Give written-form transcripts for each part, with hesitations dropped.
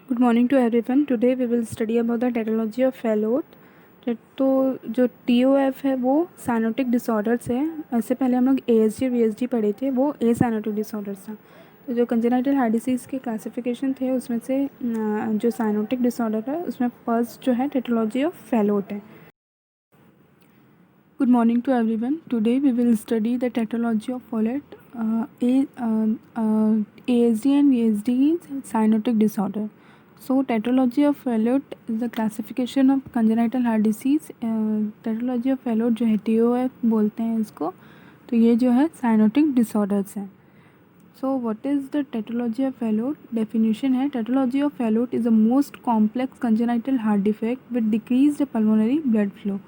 Good morning to everyone. Today we will study about the टेटोलॉजी of Fallot. तो जो TOF है वो cyanotic disorders है. इससे पहले हम लोग ASD और VSD पढ़े थे, वो ए साइनोटिक डिसऑर्डर्स था. तो जो कंजेनाइटल हार्ट डिसीज़ के क्लासिफिकेशन थे उसमें से जो साइनोटिक डिसऑर्डर है उसमें फर्स्ट जो है टेटोलॉजी ऑफ फैलोट है. Good morning to everyone. Today we will study the etiology of Fallot, ASD and VSD cyanotic disorder. So etiology of Fallot is the classification of congenital heart disease. Etiology of Fallot जो है TOF बोलते हैं इसको, तो ये जो है cyanotic disorders है. So what is the etiology of Fallot? Definition है, etiology of Fallot is the most complex congenital heart defect with decreased pulmonary blood flow.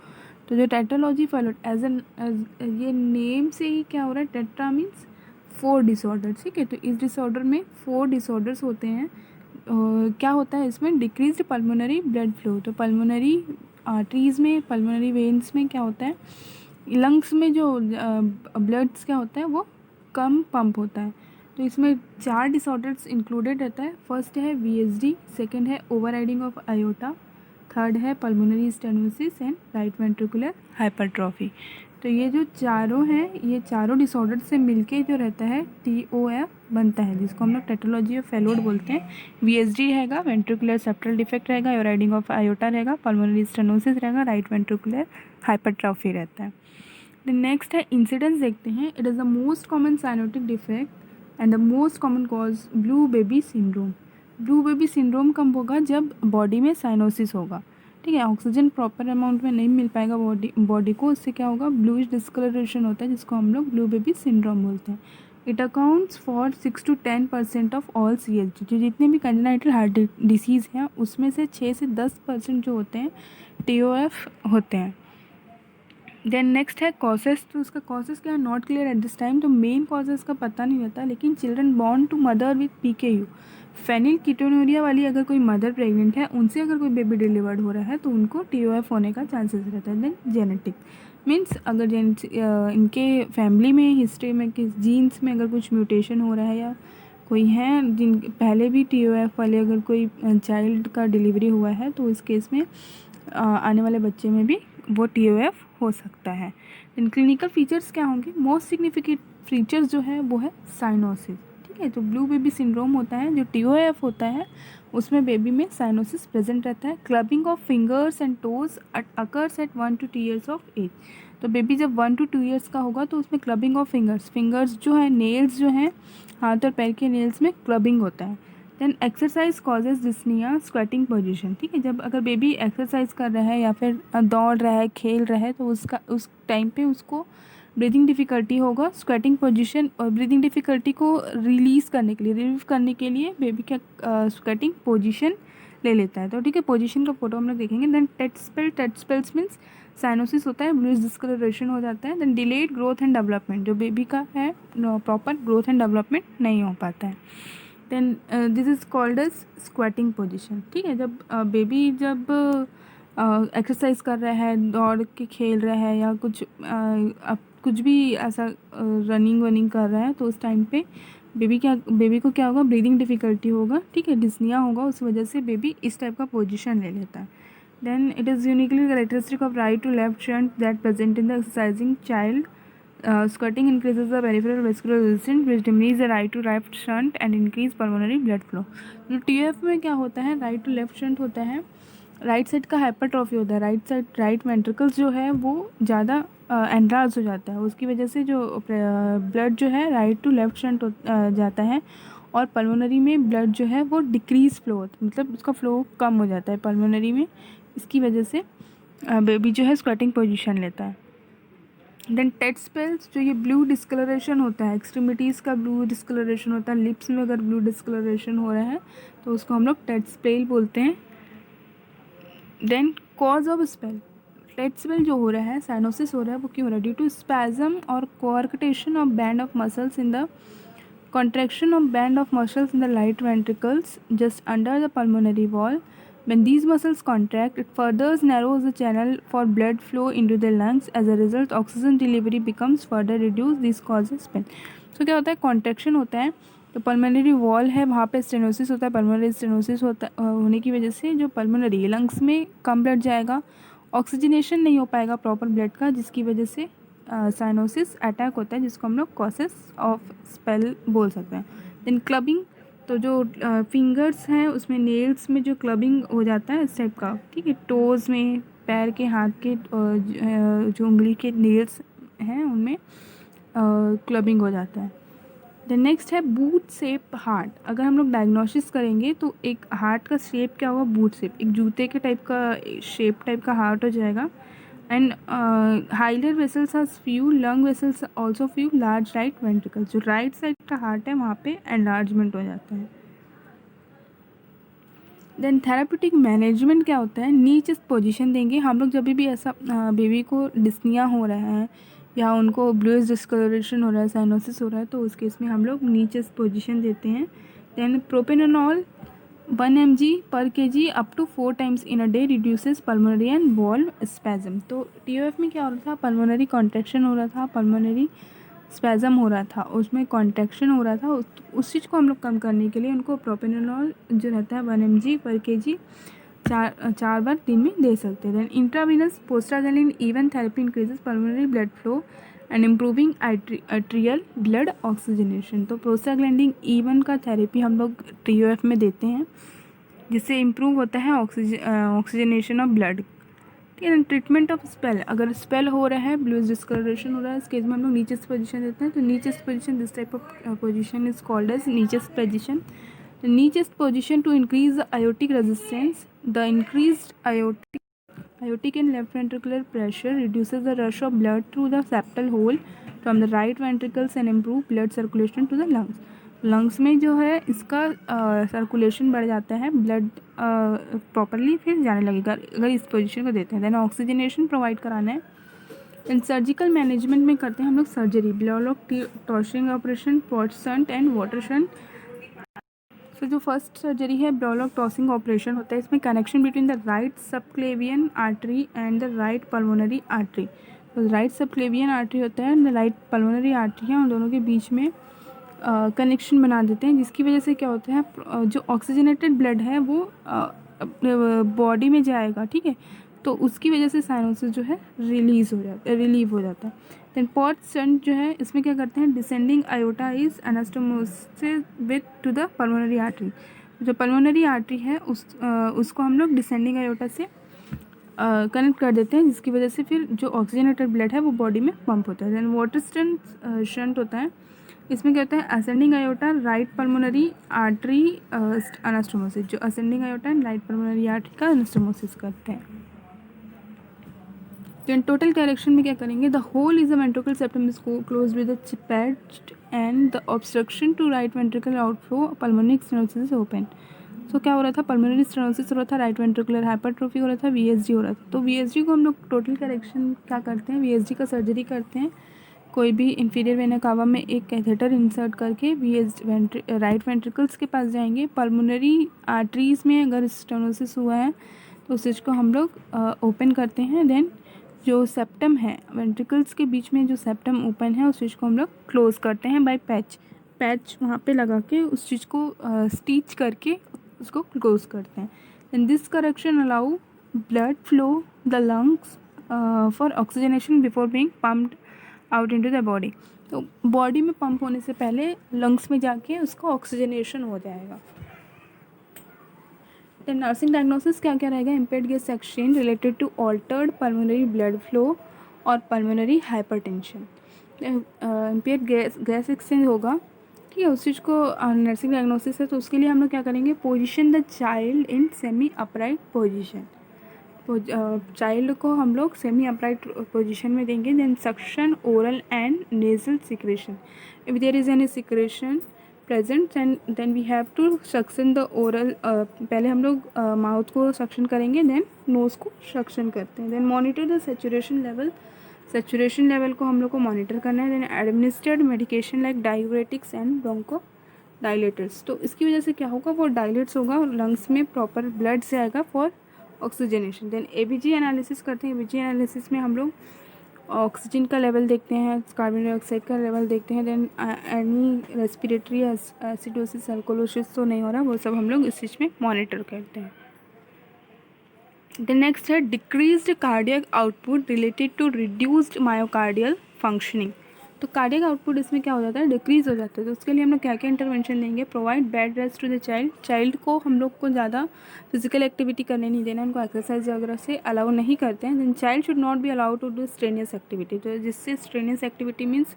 तो जो टेट्रालॉजी फैलोट एज ये नेम से ही क्या हो रहा है, टेट्रा मीन्स 4 डिसऑर्डर. ठीक है, तो इस डिसऑर्डर में 4 डिसऑर्डर्स होते हैं. क्या होता है इसमें, डिक्रीज्ड पल्मोनरी ब्लड फ्लो. तो पल्मोनरी आर्टरीज में, पल्मोनरी वेन्स में क्या होता है, लंग्स में जो ब्लड्स क्या होता है वो कम पंप होता है. तो इसमें 4 डिसऑर्डर्स इंक्लूडेड रहता है. फर्स्ट है VSD, सेकेंड है over riding of aorta, third है pulmonary stenosis and right ventricular hypertrophy. तो ये जो चारों हैं, ये चारों डिसऑर्डर से मिलके जो रहता है TOF बनता है, जिसको हम लोग टेट्रोलॉजी ऑफ फैलोट बोलते हैं. VSD रहेगा, वेंट्रिकुलर सेप्टल डिफेक्ट रहेगा, राइडिंग ऑफ आयोटा रहेगा, पल्मोनरी स्टेनोसिस रहेगा, राइट वेंट्रिकुलर हाइपरट्रॉफी रहता है. द नेक्स्ट है इंसिडेंस देखते हैं. It is the most common cyanotic defect and the most common cause blue baby syndrome. Blue baby syndrome कब होगा, जब बॉडी में साइनोसिस होगा. ठीक है, ऑक्सीजन प्रॉपर अमाउंट में नहीं मिल पाएगा बॉडी को, उससे क्या होगा, ब्लूइश डिस्कलरेशन होता है, जिसको हम लोग ब्लू बेबी सिंड्रोम बोलते हैं. It accounts for 6 to 10% of all CSD. जो जितने भी कंजेनाइटल हार्ट डिसीज़ हैं उसमें से 6 से 10% जो होते हैं TOF होते हैं. देन नेक्स्ट है कॉजेस. तो उसका कॉजेस क्या है, not clear at this time. तो मेन कॉजेस का पता नहीं रहता, लेकिन children born to mother with PKU, phenylketonuria वाली अगर कोई मदर प्रेग्नेंट है, उनसे अगर कोई बेबी डिलीवर्ड हो रहा है तो उनको TOF होने का चांसेस रहता है. देन जेनेटिक मीन्स अगर इनके फैमिली में हिस्ट्री में किस जीन्स में अगर कुछ म्यूटेशन हो रहा है, या कोई है जिन पहले भी TOF वाले अगर कोई चाइल्ड का डिलीवरी हुआ है, तो इस केस में आने वाले बच्चे में भी वो TOF हो सकता है. इन क्लिनिकल फीचर्स क्या होंगे, मोस्ट सिग्निफिकेंट फीचर्स जो है वो है साइनोसिस. ठीक है, जो ब्लू बेबी सिंड्रोम होता है, जो TOF होता है, उसमें बेबी में साइनोसिस प्रेजेंट रहता है. Clubbing of fingers and toes occurs at 1 to 2 years of age. तो बेबी जब 1 to 2 years का होगा तो उसमें क्लबिंग ऑफ फिंगर्स जो है, नेल्स जो हैं, हाथ और पैर के नेल्स में क्लबिंग होता है. Then exercise causes dyspnoea squatting position. ठीक है, जब अगर बेबी एक्सरसाइज कर रहा है या फिर दौड़ रहा है, खेल रहा है, तो उस टाइम पे उसको ब्रीदिंग डिफ़िकल्टी होगा. स्क्वेटिंग पोजीशन और ब्रीदिंग डिफ़िकल्टी को रिलीज़ करने के लिए, रिलीव करने के लिए बेबी क्या स्क्वेटिंग पोजीशन ले लेता है. तो ठीक है, पोजीशन का फोटो हम लोग देखेंगे. Then tet spells means cyanosis होता है, ब्लूइश डिस्कलरेशन हो जाता है. Then delayed growth and development, जो बेबी का है प्रॉपर ग्रोथ एंड डेवलपमेंट नहीं हो पाता है. Then this is called as squatting position. ठीक है, जब बेबी जब एक्सरसाइज कर रहा है, दौड़ के खेल रहा है, या कुछ भी ऐसा रनिंग कर रहा है, तो उस टाइम पे बेबी को क्या होगा, ब्रीदिंग डिफ़िकल्टी होगा. ठीक है, डिस्निया होगा, उस वजह से बेबी इस टाइप का पोजीशन ले लेता है. Then it is uniquely characteristic of right to left shunt that present in the exercising child. Squatting increases the peripheral vascular resistance which diminishes the right to left shunt and increase pulmonary blood flow. जो TF में क्या होता है, right to left shunt होता है, right side का hypertrophy होता है. राइट वेंट्रिकल्स जो है वो ज़्यादा एनलार्ज हो जाता है, उसकी वजह से जो ब्लड जो है राइट टू लेफ्ट शंट जाता है, और पल्मोनरी में ब्लड जो है वो डिक्रीज फ्लो होता है, मतलब उसका फ्लो कम हो जाता है पल्मोनरी में. इसकी वजह से बेबी जो है स्क्वेटिंग पोजीशन लेता है. देन टेट स्पेल्स, जो ये ब्लू डिस्कलरेशन होता है, एक्सट्रीमिटीज़ का ब्लू डिस्कलरेशन होता है, लिप्स में अगर ब्लू डिस्कलरेशन हो रहा है तो उसको हम लोग टेट स्पेल बोलते हैं. Then cause of spell, tet spell जो हो रहा है, साइनोसिस हो रहा है, वो क्यों हो रहा है, ड्यू टू स्पैजम और coarctation of band of muscles in the contraction of band of muscles in the right ventricles just under the pulmonary wall. When these muscles contract, it further narrows the channel for blood flow into the lungs. As a result, oxygen delivery becomes further reduced. This causes pain. So क्या होता है, contraction होता है तो pulmonary wall है, वहाँ पे stenosis होता है। पल्मोनरी स्टेनोसिस होने की वजह से जो पल्मोनरी लंग्स में कम ब्लड जाएगा, ऑक्सीजनेशन नहीं हो पाएगा प्रॉपर ब्लड का, जिसकी वजह से साइनोसिस अटैक होता है, जिसको हम लोग कॉसेस ऑफ स्पेल बोल सकते हैं। देन क्लबिंग, तो जो फिंगर्स हैं उसमें नेल्स में जो क्लबिंग हो जाता है इस टाइप का, ठीक है, टोज़ में, पैर के, हाथ के जो उंगली के नेल्स हैं उनमें क्लबिंग हो जाता है। द नेक्स्ट है बूट शेप हार्ट। अगर हम लोग डायग्नोसिस करेंगे तो एक हार्ट का शेप क्या होगा, बूट शेप, एक जूते के टाइप का शेप टाइप का हार्ट हो जाएगा। And hilar vessels are few, lung vessels also few, large right ventricle. जो राइट साइड का हार्ट है वहाँ पे एनलार्जमेंट हो जाता है। देन थेराप्यूटिक मैनेजमेंट क्या होता है, नी चेस्ट पोजीशन देंगे हम लोग जब भी ऐसा बेबी को डिस्निया हो रहा है या उनको ब्लूइश डिस्कलरेशन हो रहा है, साइनोसिस हो रहा है, तो उस केस में हम लोग नी चेस्ट पोजीशन देते हैं। Then propranolol 1 mg per kg up to 4 times in a day reduces pulmonary and valve spasm. तो TOF में क्या हो रहा था, पल्मोनरी कॉन्ट्रैक्शन हो रहा था, पल्मोनरी स्पैज़म हो रहा था, उसमें कॉन्ट्रैक्शन हो रहा था, उस चीज़ को हम लोग कम करने के लिए उनको प्रोपेनोनॉल जो रहता है 1 mg पर kg चार बार दिन में दे सकते हैं। Then intravenous prostaglandin even therapy increases pulmonary blood flow and improving arterial blood oxygenation. तो प्रोस्टाग्लैंडिन इवन का थेरेपी हम लोग TOF में देते हैं, जिससे इम्प्रूव होता है ऑक्सीजनेशन ऑफ ब्लड। ठीक है। ट्रीटमेंट ऑफ स्पेल, अगर स्पेल हो रहा है, ब्लूइश डिस्कलरेशन हो रहा है, इस केस में हम लोग नीचेस्ट पोजीशन देते हैं। तो neatest position, this type of position is called as neatest position. The neatest position to increase the aortic resistance. The increased aortic and left ventricular pressure reduces the rush of blood through the septal hole from the right ventricles and improve blood circulation to the lungs. Lungs में जो है इसका circulation बढ़ जाता है, blood properly फिर जाने लगेगा अगर इस पोजीशन को देते हैं। देन ऑक्सीजनेशन प्रोवाइड कराना है। एंड सर्जिकल मैनेजमेंट में करते हैं हम लोग surgery, Blalock Taussig operation, Potts shunt and water shunt. तो जो फर्स्ट सर्जरी है ब्लॉक टॉसिंग ऑपरेशन होता है, इसमें connection between the right subclavian artery and the right pulmonary artery. तो राइट सबक्लेवियन आर्टरी होता है and the right pulmonary artery है, उन दोनों के बीच में कनेक्शन बना देते हैं, जिसकी वजह से क्या होता है, जो ऑक्सीजनेटेड ब्लड है वो बॉडी में जाएगा, ठीक है, तो उसकी वजह से साइनोसिस जो है रिलीव हो जाता है। देन पॉट शंट जो है, इसमें क्या करते हैं, descending iota is anastomosis with to the pulmonary artery. जो पल्मोनरी आर्टरी है उसको हम लोग डिसेंडिंग आयोटा से कनेक्ट कर देते हैं, जिसकी वजह से फिर जो ऑक्सीजनेटेड ब्लड है वो बॉडी में पंप होता है। देन वाटर शंट होता है, इसमें क्या होता है, ascending aorta right pulmonary artery anastomosis, जो ascending aorta and right pulmonary artery का एनास्टोमोसिस करते हैं। तो इन टोटल करेक्शन में क्या करेंगे, the hole is a ventricle septum is close with the patched and the obstruction to right ventricle outflow pulmonary stenosis is open. So क्या हो रहा था, पल्मोनरी स्टेनोसिस हो रहा था, राइट वेंट्रिकुलर हाइपरट्रोफी हो रहा था, VSD हो रहा था। तो VSD को हम लोग टोटल करेक्शन क्या करते हैं, VSD का सर्जरी करते हैं। कोई भी इंफीरियर वेना कावा में एक कैथेटर इंसर्ट करके राइट वेंट्रिकल्स के पास जाएंगे। पल्मोनरी आर्टरीज में अगर स्टेनोसिस हुआ है तो उस चीज़ को हम लोग ओपन करते हैं। देन जो सेप्टम है, वेंट्रिकल्स के बीच में जो सेप्टम ओपन है उस चीज़ को हम लोग क्लोज करते हैं बाय पैच वहाँ पे लगा के उस चीज़ को स्टिच करके उसको क्लोज करते हैं। Then this correction allow blood flow the lungs for oxygenation before being pumped out into the body. तो बॉडी में पंप होने से पहले लंग्स में जाके उसको ऑक्सीजनेशन हो जाएगा। तो नर्सिंग डायग्नोसिस क्या क्या रहेगा, impaired gas exchange related to altered pulmonary blood flow और pulmonary hypertension. Impaired gas exchange होगा, ठीक है, उस चीज़ को नर्सिंग डायग्नोसिस है, तो उसके लिए हम लोग क्या करेंगे, position the child in semi upright position. Child को हम लोग सेमी अपराइट पोजीशन में देंगे। Then suction oral and nasal secretion, if there is any secretion present and then we have to suction the oral. पहले हम लोग mouth को suction करेंगे, देन नोज़ को सक्शन करते हैं। Then monitor the saturation level को हम लोग को मॉनिटर करना है। Then administered medication like diuretics and bronchodilators. तो इसकी वजह से क्या होगा, वो डायलेट्स होगा और लंग्स में प्रॉपर ब्लड से आएगा for oxygenation. Then ABG analysis करते हैं। ABG एनालिसिस में हम लोग ऑक्सीजन का लेवल देखते हैं, कार्बन डाइऑक्साइड का लेवल देखते हैं, देन एनी रेस्पिरेटरी एसिडोसिस अल्कोलोसिस तो नहीं हो रहा, वो सब हम लोग इस चीज़ में मॉनिटर करते हैं। द नेक्स्ट है decreased cardiac output related to reduced myocardial functioning. तो कार्डियक आउटपुट इसमें क्या हो जाता है, डिक्रीज हो जाता है। तो उसके लिए हम लोग क्या क्या इंटरवेंशन देंगे, provide bed rest to the child को हम लोग को ज़्यादा फिजिकल एक्टिविटी करने नहीं देना, उनको एक्सरसाइज वगैरह से अलाउ नहीं करते हैं। Then child should not be allowed to do strenuous activity. तो जिससे स्ट्रेनियस एक्टिविटी मीन्स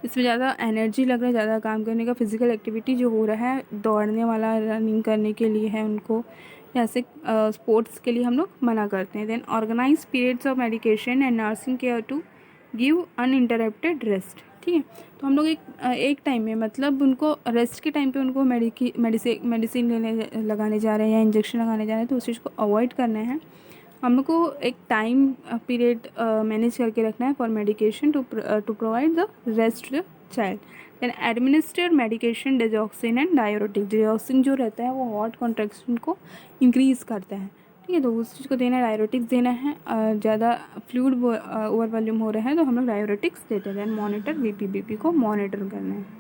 इसमें ज़्यादा एनर्जी लग रहा है, ज़्यादा काम करने का, फिजिकल एक्टिविटी जो हो रहा है दौड़ने वाला, रनिंग करने के लिए है उनको, ऐसे स्पोर्ट्स के लिए हम लोग मना करते हैं। Then organise periods of medication and nursing care to give uninterrupted rest. ठीक है, तो हम लोग एक टाइम में, मतलब उनको रेस्ट के टाइम पे उनको मेडिसिन लेने लगाने जा रहे हैं या इंजेक्शन लगाने जा रहे हैं, तो उस चीज़ को अवॉइड करना है। हम लोग को एक टाइम पीरियड मैनेज करके रखना है for medication to provide the rest to the child. Then administer medication digoxin and diuretic. Digoxin जो रहता है वो हार्ट कॉन्ट्रैक्शन को इंक्रीज़ करता है। ठीक है, तो उस चीज़ को देना है, डायरोटिक्स देना है। ज़्यादा फ्लूइड ओवर वॉल्यूम हो रहा है तो हम लोग डायरोटिक्स देते हैं। देन मॉनिटर बीपी को मॉनिटर करना है।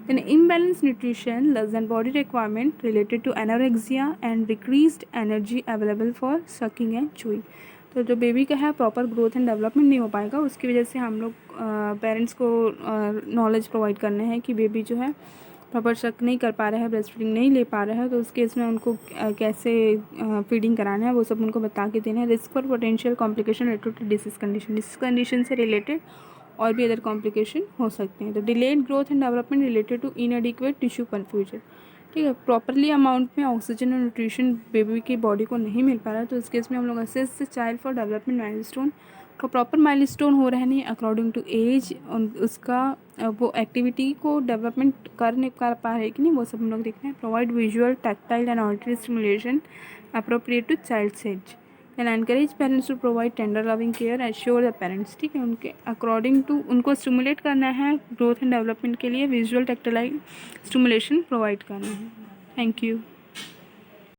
Then imbalanced nutrition, less than body requirement related to anorexia and decreased energy available for sucking and chewing। तो जो बेबी का है प्रॉपर ग्रोथ एंड डेवलपमेंट नहीं हो पाएगा, उसकी वजह से हम लोग पेरेंट्स को नॉलेज प्रोवाइड करने हैं कि बेबी जो है प्रॉपर सक नहीं कर पा रहा है, ब्रेस्ट फीडिंग नहीं ले पा रहा है, तो उस केस में उनको कैसे फीडिंग कराना है वो सब उनको बता के देना है। Risk for potential complication related to disease condition से रिलेटेड और भी अदर कॉम्प्लिकेशन हो सकते हैं। तो delayed growth and development related to inadequate tissue perfusion. ठीक है, प्रॉपरली अमाउंट में ऑक्सीजन और न्यूट्रिशन बेबी की बॉडी को नहीं मिल पा रहा है, तो इस केस में हम लोग assess the child for development milestone का प्रॉपर माइलस्टोन हो रहा है नहीं अकॉर्डिंग टू एज, उसका वो एक्टिविटी को डेवलपमेंट कर पा रहे कि नहीं, वो सब हम लोग देखते हैं। Provide visual, tactile and auditory stimulation appropriate to child's age. And encourage parents to provide tender loving care, assure the parents. ठीक है, उनके अकॉर्डिंग टू उनको स्टिमुलेट करना है ग्रोथ एंड डेवलपमेंट के लिए, विजुअल टैक्टाइल स्टिमुलेशन प्रोवाइड करना है। Thank you.